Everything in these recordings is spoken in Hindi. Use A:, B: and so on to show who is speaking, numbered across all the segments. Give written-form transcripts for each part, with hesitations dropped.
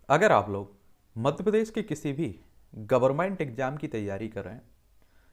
A: अगर आप लोग मध्य प्रदेश के किसी भी गवर्नमेंट एग्जाम की तैयारी कर रहे हैं,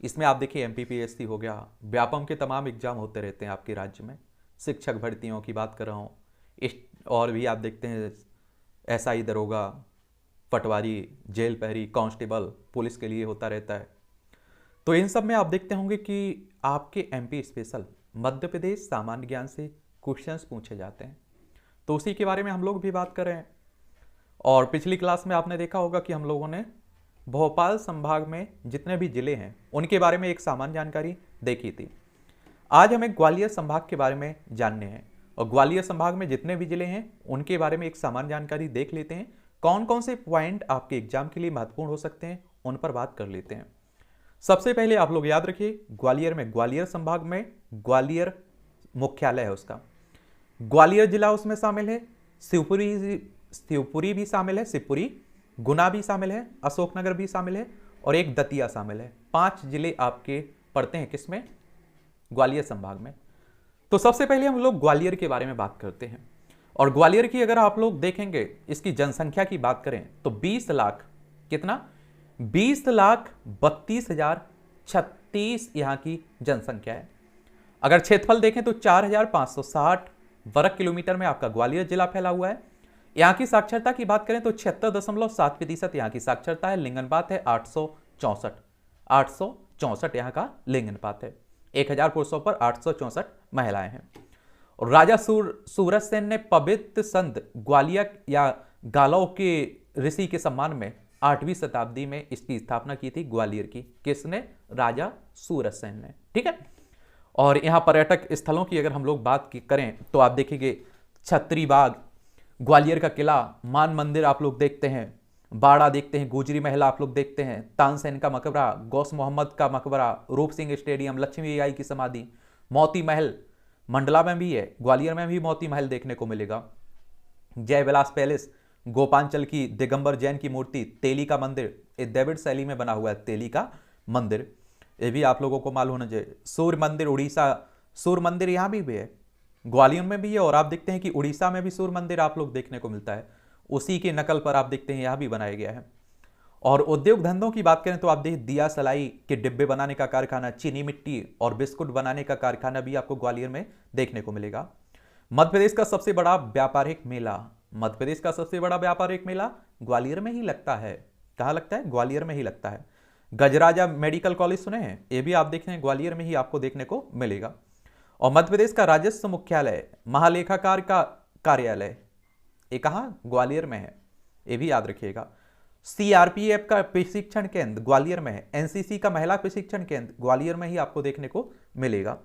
A: इसमें आप देखिए एमपीपीएससी हो गया, व्यापम के तमाम एग्जाम होते रहते हैं आपके राज्य में। शिक्षक भर्तियों की बात कर रहा हूँ। इस और भी आप देखते हैं एसआई दरोगा, पटवारी, जेल प्रहरी, कांस्टेबल, पुलिस के लिए होता रहता है। तो इन सब में आप देखते होंगे कि आपके एमपी स्पेशल मध्य प्रदेश सामान्य ज्ञान से क्वेश्चंस पूछे जाते हैं। तो उसी के बारे में हम लोग भी बात कर रहे हैं। और पिछली क्लास में आपने देखा होगा कि हम लोगों ने भोपाल संभाग में जितने भी जिले हैं उनके बारे में एक सामान्य जानकारी देखी थी। आज हमें ग्वालियर संभाग के बारे में जानने हैं और ग्वालियर संभाग में जितने भी जिले हैं उनके बारे में एक सामान्य जानकारी देख लेते हैं। कौन कौन से पॉइंट आपके एग्जाम के लिए महत्वपूर्ण हो सकते हैं उन पर बात कर लेते हैं। सबसे पहले आप लोग याद रखिए, ग्वालियर में, ग्वालियर संभाग में ग्वालियर मुख्यालय है उसका। ग्वालियर जिला उसमें शामिल है, शिवपुरी भी शामिल है, शिवपुरी, गुना भी शामिल है, अशोकनगर भी शामिल है और एक दतिया शामिल है। 5 जिले आपके पड़ते हैं किसमें? ग्वालियर संभाग में। तो सबसे पहले हम लोग ग्वालियर के बारे में बात करते हैं। और ग्वालियर की अगर आप लोग देखेंगे, इसकी जनसंख्या की बात करें तो 20 लाख, कितना? 20,32,036 यहाँ की जनसंख्या है। अगर क्षेत्रफल देखें तो 4,560 वर्ग किलोमीटर में आपका ग्वालियर जिला फैला हुआ है। यहाँ की साक्षरता की बात करें तो 76.7% यहाँ की साक्षरता है। लिंगानुपात है 864 यहाँ का लिंगानुपात है। 1000 पुरुषों पर 864 महिलाएं हैं। और राजा सूरज सेन ने पवित्र संत ग्वालियर या गालव के ऋषि के सम्मान में 8वीं शताब्दी में इसकी स्थापना की थी ग्वालियर की। किसने? राजा सूरज सेन ने। ठीक है। और यहाँ पर्यटक स्थलों की अगर हम लोग बात करें तो आप देखेंगे छत्री बाग, ग्वालियर का किला, मान मंदिर आप लोग देखते हैं, बाड़ा देखते हैं, गुजरी महल आप लोग देखते हैं, तानसेन का मकबरा, गौस मोहम्मद का मकबरा, रूप सिंह स्टेडियम, लक्ष्मी बाई की समाधि, मोती महल मंडला में भी है, ग्वालियर में भी मोती महल देखने को मिलेगा, जय विलास पैलेस, गोपांचल की दिगंबर जैन की मूर्ति, तेली का मंदिर, द्रविड़ शैली में बना हुआ है तेली का मंदिर, ये भी आप लोगों को मालूम होना चाहिए। सूर्य मंदिर उड़ीसा, सूर्य मंदिर यहाँ भी है, ग्वालियर में भी है। और आप देखते हैं कि उड़ीसा में भी सूर्य मंदिर आप लोग देखने को मिलता है, उसी की नकल पर आप देखते हैं यहाँ भी बनाया गया है। और उद्योग धंधों की बात करें तो आप देखिए दिया सलाई के डिब्बे बनाने का कारखाना, चीनी मिट्टी और बिस्कुट बनाने का कारखाना भी आपको ग्वालियर में देखने को मिलेगा। मध्य प्रदेश का सबसे बड़ा व्यापारिक मेला, मध्य प्रदेश का सबसे बड़ा व्यापारिक मेला ग्वालियर में ही लगता है। कहाँ लगता है? ग्वालियर में ही लगता है। गजराजा मेडिकल कॉलेज सुने हैं? ये भी आप देखते हैं ग्वालियर में ही आपको देखने को मिलेगा। और मध्य प्रदेश का राजस्व मुख्यालय, महालेखाकार का कार्यालय, ये कहाँ? ग्वालियर में है, ये भी याद रखिएगा। सीआरपीएफ का प्रशिक्षण केंद्र ग्वालियर में है। एनसीसी का महिला प्रशिक्षण केंद्र ग्वालियर में ही आपको देखने को मिलेगा।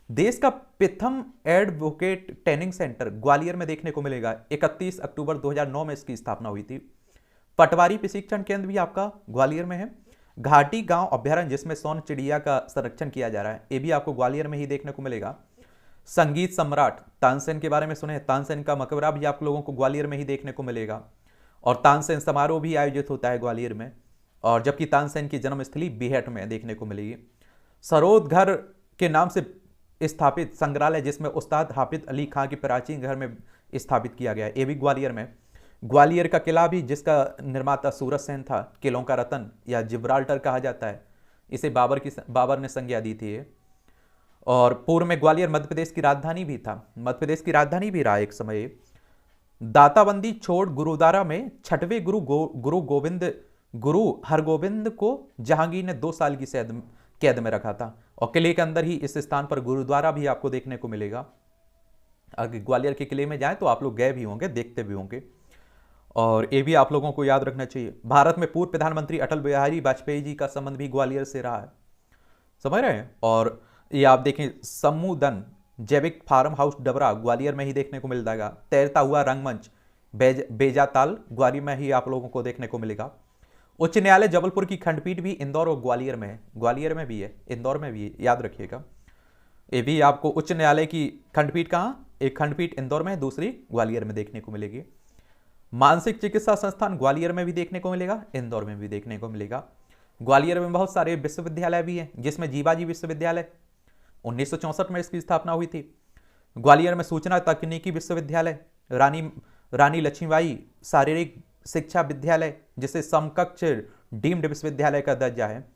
A: देश का प्रथम एडवोकेट ट्रेनिंग सेंटर ग्वालियर में देखने को मिलेगा। 31 अक्टूबर 2009 में इसकी स्थापना हुई थी। पटवारी प्रशिक्षण केंद्र भी आपका ग्वालियर में है। घाटी गांव अभ्यारण्य जिसमें सोन चिड़िया का संरक्षण किया जा रहा है, ये भी आपको ग्वालियर में ही देखने को मिलेगा। संगीत सम्राट तानसेन के बारे में सुने हैं? तानसेन का मकबरा भी आप लोगों को ग्वालियर में ही देखने को मिलेगा। और तानसेन समारोह भी आयोजित होता है ग्वालियर में, और जबकि तानसेन की जन्मस्थली बिहट में देखने को मिलेगी। सरोद घर के नाम से स्थापित संग्रहालय जिसमें उस्ताद हाफिज अली खां के प्राचीन घर में स्थापित किया गया है, ये भी ग्वालियर में। ग्वालियर का किला भी जिसका निर्माता सूरज सेन था, किलों का रतन या जिब्राल्टर कहा जाता है, इसे बाबर ने संज्ञा दी थी। और पूर्व में ग्वालियर मध्य प्रदेश की राजधानी भी था, मध्य प्रदेश की राजधानी भी रहा एक समय। दाताबंदी छोड़ गुरुद्वारा में 6वें गुरु हरगोबिंद को जहांगीर ने 2 साल की कैद में रखा था। और किले के अंदर ही इस स्थान पर गुरुद्वारा भी आपको देखने को मिलेगा। अगर ग्वालियर के किले में जाएं तो आप लोग गए भी होंगे, देखते भी होंगे। और ये भी आप लोगों को याद रखना चाहिए, भारत में पूर्व प्रधानमंत्री अटल बिहारी वाजपेयी जी का संबंध भी ग्वालियर से रहा है, समझ रहे हैं। और ये आप देखें समूदन जैविक फार्म हाउस डबरा ग्वालियर में ही देखने को मिल जाएगा। तैरता हुआ रंगमंच बेजाताल ग्वालियर में ही आप लोगों को देखने को मिलेगा। उच्च न्यायालय जबलपुर की खंडपीठ भी इंदौर और ग्वालियर में है, ग्वालियर में भी है, इंदौर में भी है, याद रखिएगा। ये भी आपको उच्च न्यायालय की खंडपीठ कहाँ? एक खंडपीठ इंदौर में है, दूसरी ग्वालियर में देखने को मिलेगी। मानसिक चिकित्सा संस्थान ग्वालियर में भी देखने को मिलेगा, इंदौर में भी देखने को मिलेगा। ग्वालियर में बहुत सारे विश्वविद्यालय भी हैं, जिसमें जीवाजी विश्वविद्यालय 1964 में इसकी स्थापना हुई थी। ग्वालियर में सूचना तकनीकी विश्वविद्यालय, रानी लक्ष्मीबाई शारीरिक शिक्षा विद्यालय जिसे समकक्ष डीम्ड विश्वविद्यालय का दर्जा है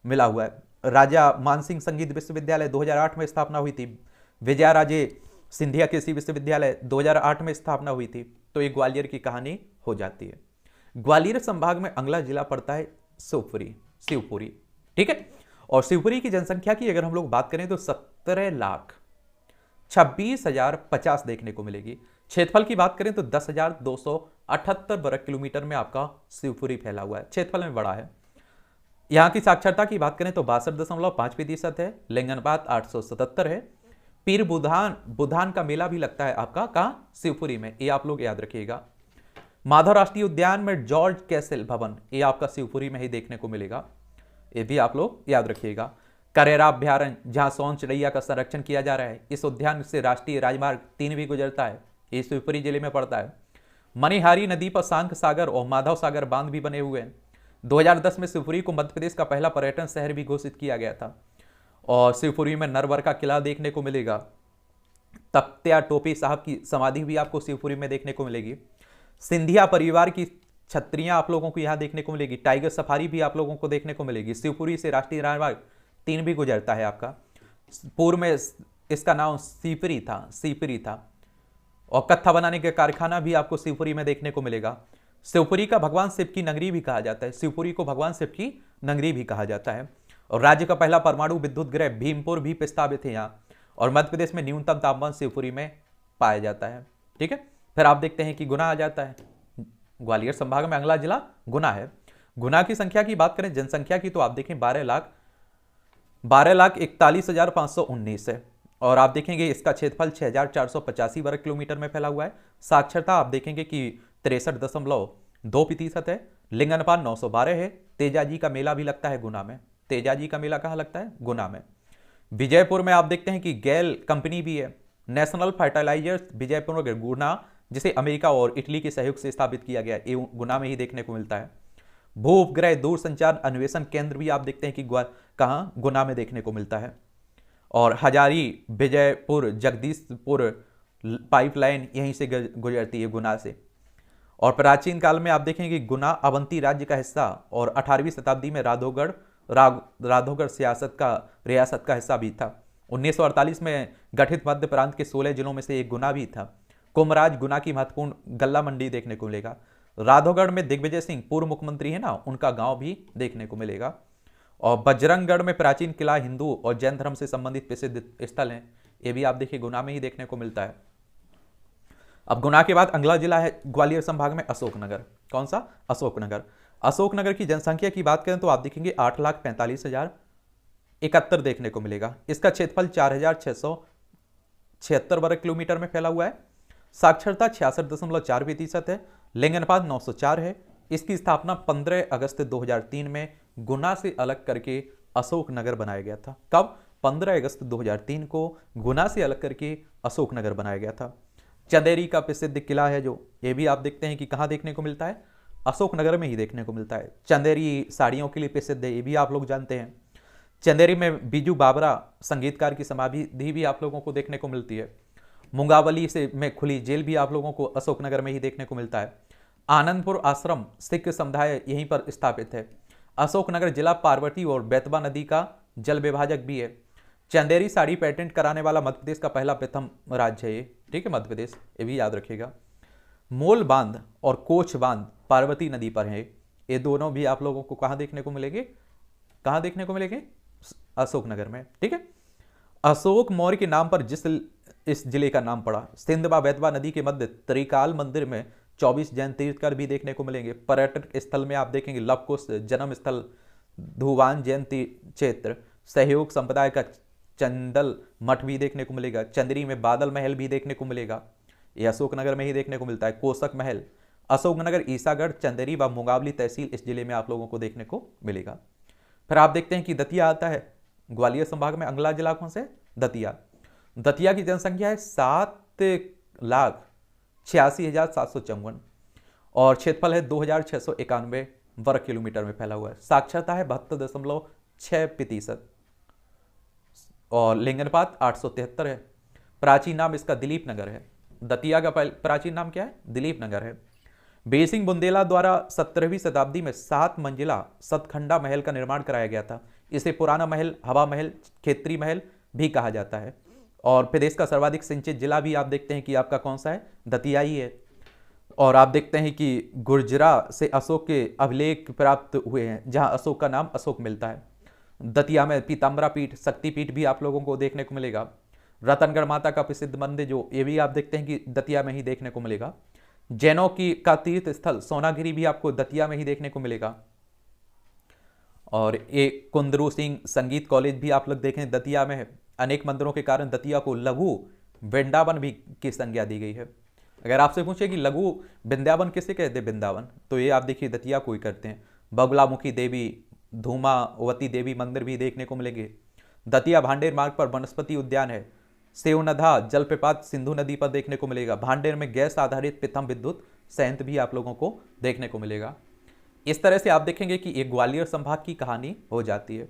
A: मिला हुआ है। राजा मानसिंह संगीत विश्वविद्यालय 2008 में स्थापना हुई थी। विजयाराजे सिंधिया कृषि विश्वविद्यालय 2008 में स्थापना हुई थी। तो ये ग्वालियर की कहानी हो जाती है। ग्वालियर संभाग में अगला जिला पड़ता है शिवपुरी। शिवपुरी, ठीक है। और शिवपुरी की जनसंख्या की अगर हम लोग बात करें तो 17,26,050 देखने को मिलेगी। क्षेत्रफल की बात करें तो 10,278 वर्ग किलोमीटर में आपका शिवपुरी फैला हुआ है, क्षेत्रफल में बड़ा है। यहाँ की साक्षरता की बात करें तो 62.5% है। लिंग अनुपात 877 है। पीर बुधान का मेला भी लगता है आपका कहाँ? शिवपुरी में, ये आप लोग याद रखिएगा। माधव राष्ट्रीय उद्यान में जॉर्ज कैसल भवन, ये आपका शिवपुरी में ही देखने को मिलेगा, ये भी आप लोग याद रखिएगा। करेरा अभ्यारण्य जहां सोन चिड़ैया का संरक्षण किया जा रहा है, इस उद्यान से राष्ट्रीय राजमार्ग 3 भी गुजरता है, ये शिवपुरी जिले में पड़ता है। मणिहारी नदी पर सांख सागर और माधव सागर बांध भी बने हुए हैं। 2010 में शिवपुरी को मध्य प्रदेश का पहला पर्यटन शहर भी घोषित किया गया था। और शिवपुरी में नरवर का किला देखने को मिलेगा। तख्तिया टोपी साहब की समाधि भी आपको शिवपुरी में देखने को मिलेगी। सिंधिया परिवार की छतरियां आप लोगों को यहां देखने को मिलेगी। टाइगर सफारी भी आप लोगों को देखने को मिलेगी। शिवपुरी से राष्ट्रीय राजमार्ग 3 भी गुजरता है आपका। पूर्व में इसका नाम सीपरी था। और कत्था बनाने का कारखाना भी आपको शिवपुरी में देखने को मिलेगा। शिवपुरी का भगवान शिव की नगरी भी कहा जाता है। शिवपुरी को भगवान शिव की नगरी भी कहा जाता है। और राज्य का पहला परमाणु विद्युत गृह भीमपुर भी प्रस्तावित है यहाँ। और मध्य प्रदेश में न्यूनतम तापमान शिवपुरी में पाया जाता है, ठीक है। फिर आप देखते हैं कि गुना आ जाता है। ग्वालियर संभाग में अगला जिला गुना है। गुना की संख्या की बात करें, जनसंख्या की, तो आप देखें 12,41,519 है। और आप देखेंगे इसका क्षेत्रफल 6,485 वर्ग किलोमीटर में फैला हुआ है। साक्षरता आप देखेंगे कि 63.2% है। लिंग अनुपात 912 है। तेजाजी का मेला भी लगता है गुना में। तेजाजी का मेला कहाँ लगता है? गुना में। विजयपुर में आप देखते हैं कि गैल कंपनी भी है। नेशनल फर्टिलाइजर्स विजयपुर गुना, जिसे अमेरिका और इटली के सहयोग से स्थापित किया गया, ये गुना में ही देखने को मिलता है। भू उपग्रह दूरसंचार अन्वेषण केंद्र भी आप देखते हैं कि कहाँ? गुना में देखने को मिलता है। और हजारी विजयपुर जगदीशपुर पाइपलाइन यहीं से गुजरती है गुना से। और प्राचीन काल में आप देखेंगे गुना अवंती राज्य का हिस्सा और 18वीं शताब्दी में राधोगढ़ रियासत का हिस्सा भी था। 1948 में गठित मध्य प्रांत के 16 जिलों में से एक गुना भी था। कुमराज गुना की महत्वपूर्ण गल्ला मंडी देखने को मिलेगा। राधोगढ़ में दिग्विजय सिंह पूर्व मुख्यमंत्री है ना, उनका गांव भी देखने को मिलेगा। और बजरंगगढ़ में प्राचीन किला हिंदू और जैन धर्म से संबंधित प्रसिद्ध स्थल है, ये भी आप देखिए गुना में ही देखने को मिलता है। अब गुना के बाद अगला जिला है ग्वालियर संभाग में अशोकनगर। कौन सा? अशोकनगर। अशोकनगर की जनसंख्या की बात करें तो आप देखेंगे 8,45,071 देखने को मिलेगा। इसका क्षेत्रफल 4,676 वर्ग किलोमीटर में फैला हुआ है। साक्षरता 66.4% है। लिंग अनुपात 904 है। इसकी स्थापना 15 अगस्त 2003 में गुना से अलग करके अशोकनगर बनाया गया था। कब? 15 अगस्त 2003 को गुना से अलग करके अशोकनगर बनाया गया था। चंदेरी का प्रसिद्ध किला है जो, ये भी आप देखते हैं कि कहाँ देखने को मिलता है? अशोकनगर में ही देखने को मिलता है। चंदेरी साड़ियों के लिए प्रसिद्ध है, ये भी आप लोग जानते हैं। चंदेरी में बीजू बाबरा संगीतकार की समाधि भी आप लोगों को देखने को मिलती है। मुंगावली से में खुली जेल भी आप लोगों को अशोकनगर में ही देखने को मिलता है। आनंदपुर आश्रम सिख समुदाय यहीं पर स्थापित है। अशोकनगर जिला पार्वती और बेतवा नदी का जल विभाजक भी है। चंदेरी साड़ी पेटेंट कराने वाला मध्य प्रदेश का पहला प्रथम राज्य है ये, ठीक है, मध्य प्रदेश, ये भी याद रखिएगा। मोल बांध और कोच बांध पार्वती नदी पर है। ये दोनों भी आप लोगों को कहाँ देखने को मिलेंगे? कहाँ देखने को मिलेंगे? अशोकनगर में, ठीक है। अशोक मौर्य के नाम पर इस जिले का नाम पड़ा। सिंध व बेतवा नदी के मध्य त्रिकाल मंदिर में 24 जैन तीर्थकर भी देखने को मिलेंगे। पर्यटक स्थल में आप देखेंगे लवकुश जन्म स्थल, धुवान जैन क्षेत्र, सहयोग संप्रदाय का चंदल मठ भी देखने को मिलेगा। चंदेरी में बादल महल भी देखने को मिलेगा, ये अशोकनगर में ही देखने को मिलता है। कोसक महल, अशोकनगर, ईसागढ़, चंदेरी व मुंगावली तहसील इस जिले में आप लोगों को देखने को मिलेगा। फिर आप देखते हैं कि दतिया आता है ग्वालियर संभाग में। अगला जिला कौन से? दतिया। दतिया की जनसंख्या है 7,86,754 और क्षेत्रफल है 2,691 वर्ग किलोमीटर में फैला हुआ है। साक्षरता है 72.6% और लिंग अनुपात 873 है। प्राचीन नाम इसका दिलीप नगर है। दतिया का प्राचीन नाम क्या है? दिलीप नगर है। बीर सिंह बुंदेला द्वारा 17वीं शताब्दी में 7 मंजिला सतखंडा महल का निर्माण कराया गया था। इसे पुराना महल, हवा महल, खेतरी महल भी कहा जाता है। और प्रदेश का सर्वाधिक सिंचित जिला भी आप देखते हैं कि आपका कौन सा है, दतिया ही है। और आप देखते हैं कि गुर्जरा से अशोक के अभिलेख प्राप्त हुए हैं, जहां अशोक का नाम अशोक मिलता है। दतिया में पीताम्बरा पीठ, शक्तिपीठ भी आप लोगों को देखने को मिलेगा। रतनगढ़ माता का प्रसिद्ध मंदिर जो ये भी आप देखते हैं कि दतिया में ही देखने को मिलेगा। जैनों की का तीर्थ स्थल सोनागिरी भी आपको दतिया में ही देखने को मिलेगा। और एक कुंदरू सिंह संगीत कॉलेज भी आप लोग देखें दतिया में है। अनेक मंदिरों के कारण दतिया को लघु वृंदावन भी की संज्ञा दी गई है। अगर आपसे पूछे कि लघु वृंदावन किसे कहते हैं, वृंदावन, तो ये आप देखिए दतिया को ही करते हैं। बगलामुखी देवी, धूमावती देवी मंदिर भी देखने को मिलेंगे। दतिया भांडेर मार्ग पर वनस्पति उद्यान है। सेवनधा जलप्रपात सिंधु नदी पर देखने को मिलेगा। भांडेर में गैस आधारित प्रथम विद्युत संयंत्र भी आप लोगों को देखने को मिलेगा। इस तरह से आप देखेंगे कि एक ग्वालियर संभाग की कहानी हो जाती है।